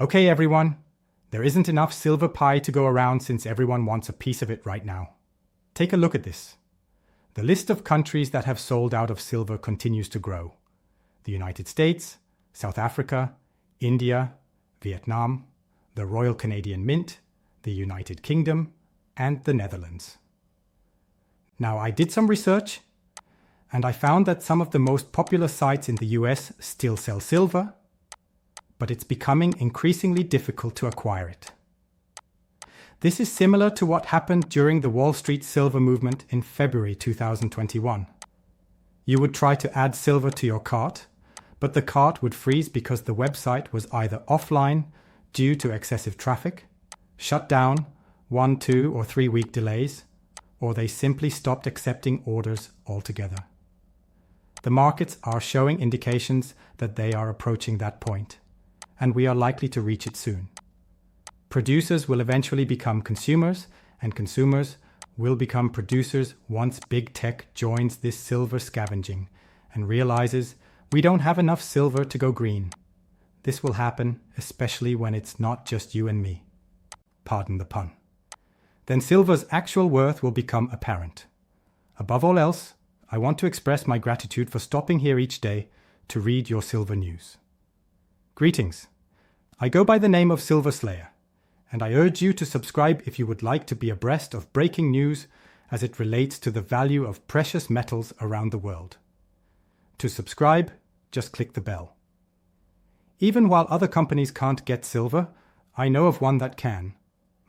Okay, everyone. There isn't enough silver pie to go around since everyone wants a piece of it right now. Take a look at this. The list of countries that have sold out of silver continues to grow. The United States, South Africa, India, Vietnam, the Royal Canadian Mint, the United Kingdom, and the Netherlands. Now, I did some research, and I found that some of the most popular sites in the US still sell silver, but it's becoming increasingly difficult to acquire it. This is similar to what happened during the Wall Street silver movement in February 2021. You would try to add silver to your cart, but the cart would freeze because the website was either offline due to excessive traffic, shut down, 1, 2, or 3 week delays, or they simply stopped accepting orders altogether. The markets are showing indications that they are approaching that point, and we are likely to reach it soon. Producers will eventually become consumers, and consumers will become producers once big tech joins this silver scavenging and realizes we don't have enough silver to go green. This will happen especially when it's not just you and me. Pardon the pun. Then silver's actual worth will become apparent. Above all else, I want to express my gratitude for stopping here each day to read your silver news. Greetings. I go by the name of Silver Slayer, and I urge you to subscribe if you would like to be abreast of breaking news as it relates to the value of precious metals around the world. To subscribe, just click the bell. Even while other companies can't get silver, I know of one that can,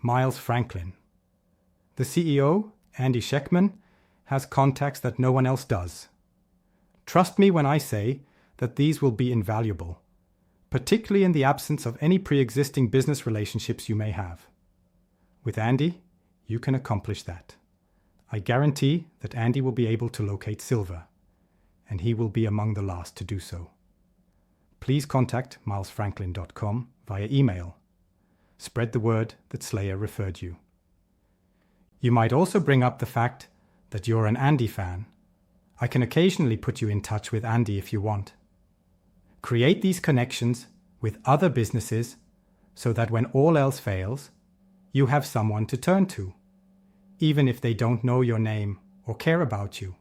Miles Franklin. The CEO, Andy Schectman, has contacts that no one else does. Trust me when I say that these will be invaluable, particularly in the absence of any pre-existing business relationships you may have. With Andy, you can accomplish that. I guarantee that Andy will be able to locate silver, and he will be among the last to do so. Please contact milesfranklin.com via email. Spread the word that Slayer referred you. You might also bring up the fact that you're an Andy fan. I can occasionally put you in touch with Andy if you want. Create these connections with other businesses so that when all else fails, you have someone to turn to, even if they don't know your name or care about you.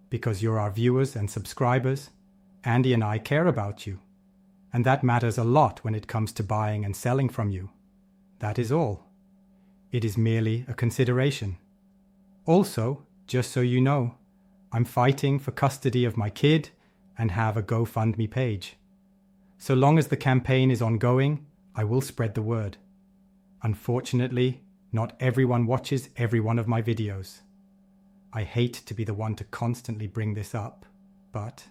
Because you're our viewers and subscribers, Andy and I care about you, and that matters a lot when it comes to buying and selling from you. That is all. It is merely a consideration. Also, just so you know, I'm fighting for custody of my kid and have a GoFundMe page. So long as the campaign is ongoing, I will spread the word. Unfortunately, not everyone watches every one of my videos. I hate to be the one to constantly bring this up, but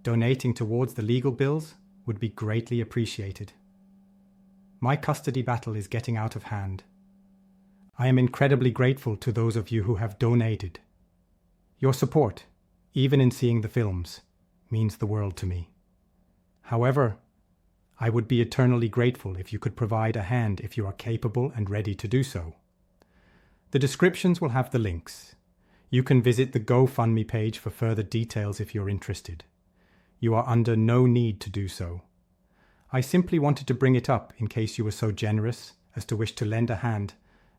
donating towards the legal bills would be greatly appreciated. My custody battle is getting out of hand. I am incredibly grateful to those of you who have donated. Your support, even in seeing the films, means the world to me. However, I would be eternally grateful if you could provide a hand if you are capable and ready to do so. The descriptions will have the links. You can visit the GoFundMe page for further details if you're interested. You are under no need to do so. I simply wanted to bring it up in case you were so generous as to wish to lend a hand,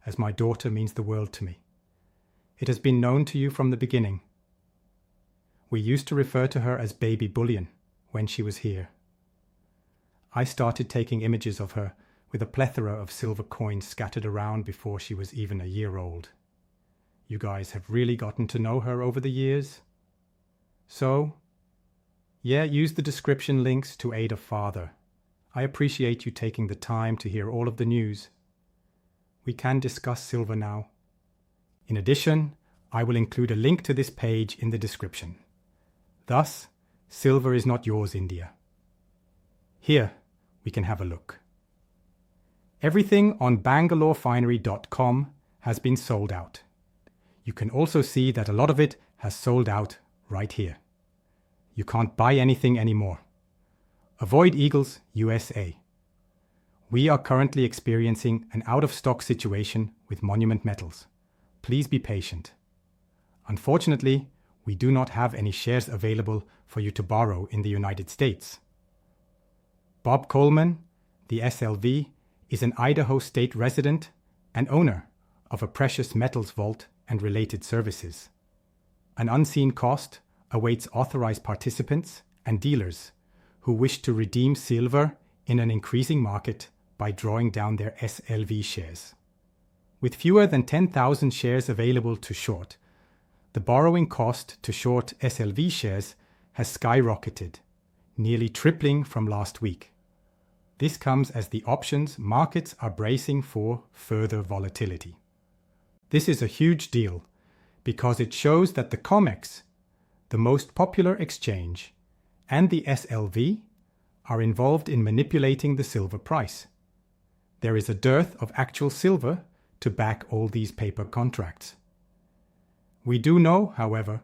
as my daughter means the world to me. It has been known to you from the beginning. We used to refer to her as Baby Bullion when she was here. I started taking images of her with a plethora of silver coins scattered around before she was even a year old. You guys have really gotten to know her over the years. So, yeah, use the description links to aid a father. I appreciate you taking the time to hear all of the news. We can discuss silver now. In addition, I will include a link to this page in the description. Thus, silver is not yours, India. Here, we can have a look. Everything on BangaloreFinery.com has been sold out. You can also see that a lot of it has sold out right here. You can't buy anything anymore. Avoid Eagles, USA. We are currently experiencing an out-of-stock situation with Monument Metals. Please be patient. Unfortunately, we do not have any shares available for you to borrow in the United States. Bob Coleman, the SLV, is an Idaho state resident and owner of a precious metals vault and related services. An unseen cost awaits authorized participants and dealers who wish to redeem silver in an increasing market by drawing down their SLV shares. With fewer than 10,000 shares available to short, the borrowing cost to short SLV shares has skyrocketed, nearly tripling from last week. This comes as the options markets are bracing for further volatility. This is a huge deal because it shows that the COMEX, the most popular exchange, and the SLV are involved in manipulating the silver price. There is a dearth of actual silver to back all these paper contracts. We do know, however,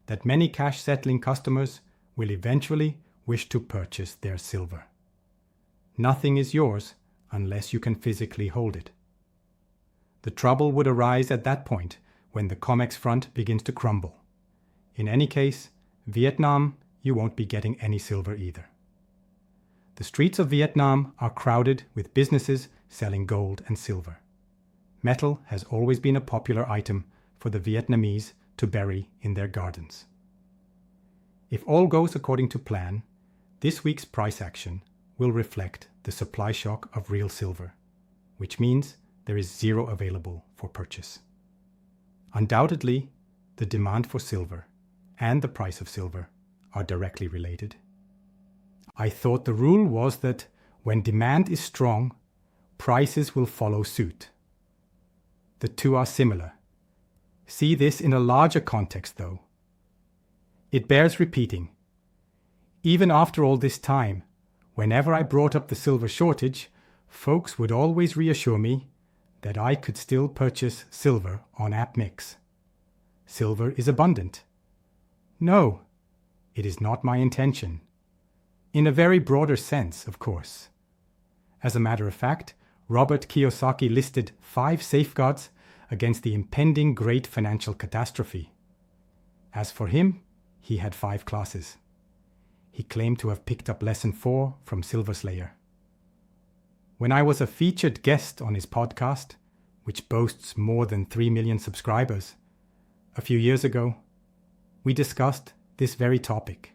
that many cash-settling customers will eventually wish to purchase their silver. Nothing is yours unless you can physically hold it. The trouble would arise at that point when the COMEX front begins to crumble. In any case, Vietnam, you won't be getting any silver either. The streets of Vietnam are crowded with businesses selling gold and silver. Metal has always been a popular item for the Vietnamese to bury in their gardens. If all goes according to plan, this week's price action will reflect the supply shock of real silver, which means there is zero available for purchase. Undoubtedly, the demand for silver and the price of silver are directly related. I thought the rule was that when demand is strong, prices will follow suit. The two are similar. See this in a larger context, though. It bears repeating. Even after all this time, whenever I brought up the silver shortage, folks would always reassure me that I could still purchase silver on AppMix. Silver is abundant. No, it is not my intention. In a very broader sense, of course. As a matter of fact, Robert Kiyosaki listed 5 safeguards against the impending great financial catastrophe. As for him, he had 5 classes. He claimed to have picked up lesson 4 from Silver Slayer. When I was a featured guest on his podcast, which boasts more than 3 million subscribers, a few years ago, we discussed this very topic.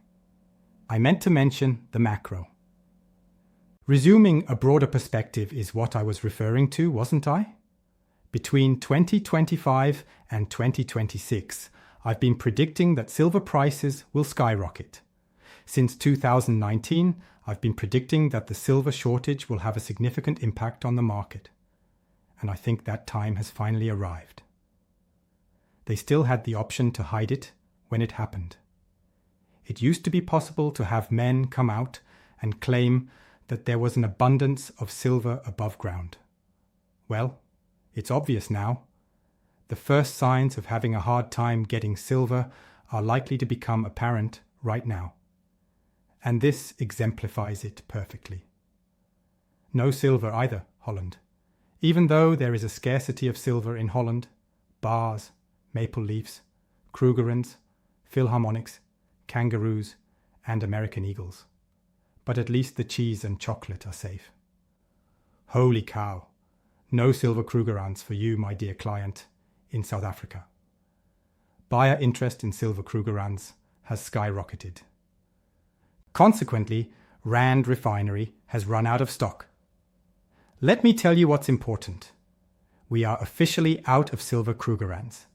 I meant to mention the macro. Resuming a broader perspective is what I was referring to, wasn't I? Between 2025 and 2026, I've been predicting that silver prices will skyrocket. Since 2019, I've been predicting that the silver shortage will have a significant impact on the market. And I think that time has finally arrived. They still had the option to hide it when it happened. It used to be possible to have men come out and claim that there was an abundance of silver above ground. Well, it's obvious now. The first signs of having a hard time getting silver are likely to become apparent right now. And this exemplifies it perfectly. No silver either, Holland. Even though there is a scarcity of silver in Holland, bars, maple leafs, Krugerrands, Philharmonics, kangaroos, and American eagles. But at least the cheese and chocolate are safe. Holy cow! No silver Krugerrands for you, my dear client, in South Africa. Buyer interest in silver Krugerrands has skyrocketed. Consequently, Rand Refinery has run out of stock. Let me tell you what's important. We are officially out of silver Krugerrands.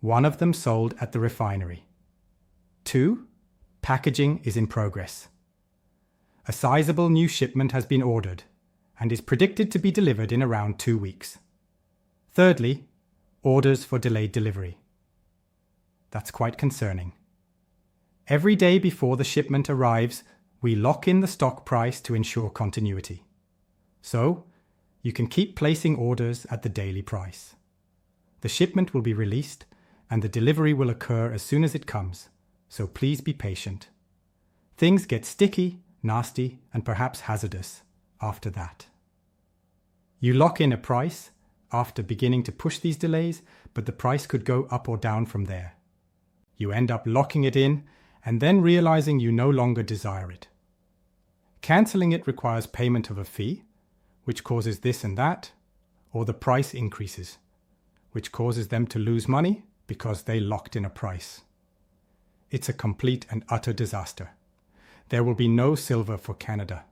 1 of them sold at the refinery. 2, packaging is in progress. A sizable new shipment has been ordered and is predicted to be delivered in around 2 weeks. Thirdly, orders for delayed delivery. That's quite concerning. Every day before the shipment arrives, we lock in the stock price to ensure continuity. So, you can keep placing orders at the daily price. The shipment will be released and the delivery will occur as soon as it comes, so please be patient. Things get sticky, nasty, and perhaps hazardous after that. You lock in a price after beginning to push these delays, but the price could go up or down from there. You end up locking it in and then realizing you no longer desire it. Cancelling it requires payment of a fee, which causes this and that, or the price increases, which causes them to lose money because they locked in a price. It's a complete and utter disaster. There will be no silver for Canada.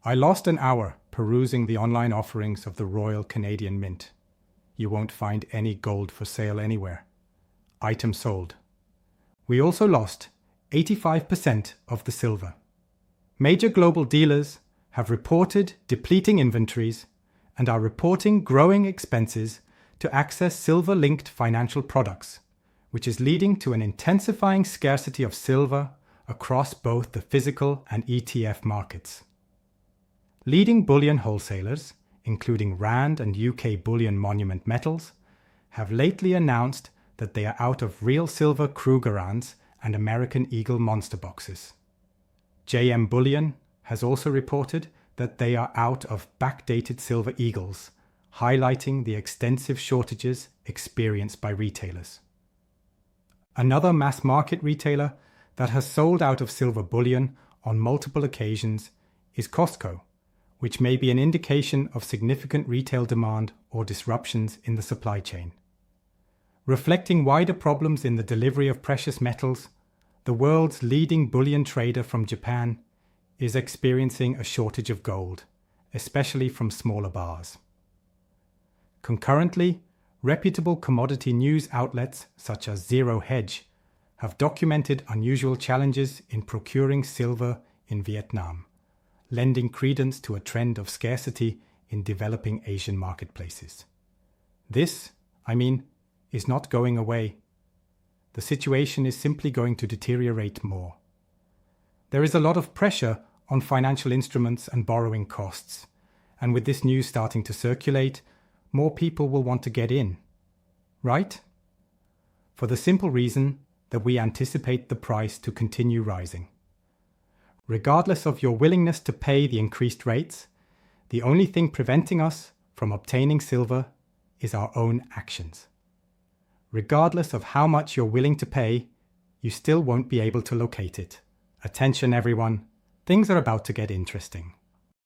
I lost an hour perusing the online offerings of the Royal Canadian Mint. You won't find any gold for sale anywhere. Item sold. We also lost 85% of the silver. Major global dealers have reported depleting inventories and are reporting growing expenses to access silver-linked financial products, which is leading to an intensifying scarcity of silver across both the physical and ETF markets. Leading bullion wholesalers, including Rand and UK Bullion Monument Metals, have lately announced that they are out of real silver Krugerrands and American Eagle monster boxes. JM Bullion has also reported that they are out of backdated silver eagles, highlighting the extensive shortages experienced by retailers. Another mass market retailer that has sold out of silver bullion on multiple occasions is Costco, which may be an indication of significant retail demand or disruptions in the supply chain. Reflecting wider problems in the delivery of precious metals, the world's leading bullion trader from Japan is experiencing a shortage of gold, especially from smaller bars. Concurrently, reputable commodity news outlets such as Zero Hedge have documented unusual challenges in procuring silver in Vietnam, lending credence to a trend of scarcity in developing Asian marketplaces. This, is not going away. The situation is simply going to deteriorate more. There is a lot of pressure on financial instruments and borrowing costs, and with this news starting to circulate, more people will want to get in. Right? For the simple reason that we anticipate the price to continue rising. Regardless of your willingness to pay the increased rates, the only thing preventing us from obtaining silver is our own actions. Regardless of how much you're willing to pay, you still won't be able to locate it. Attention everyone, things are about to get interesting.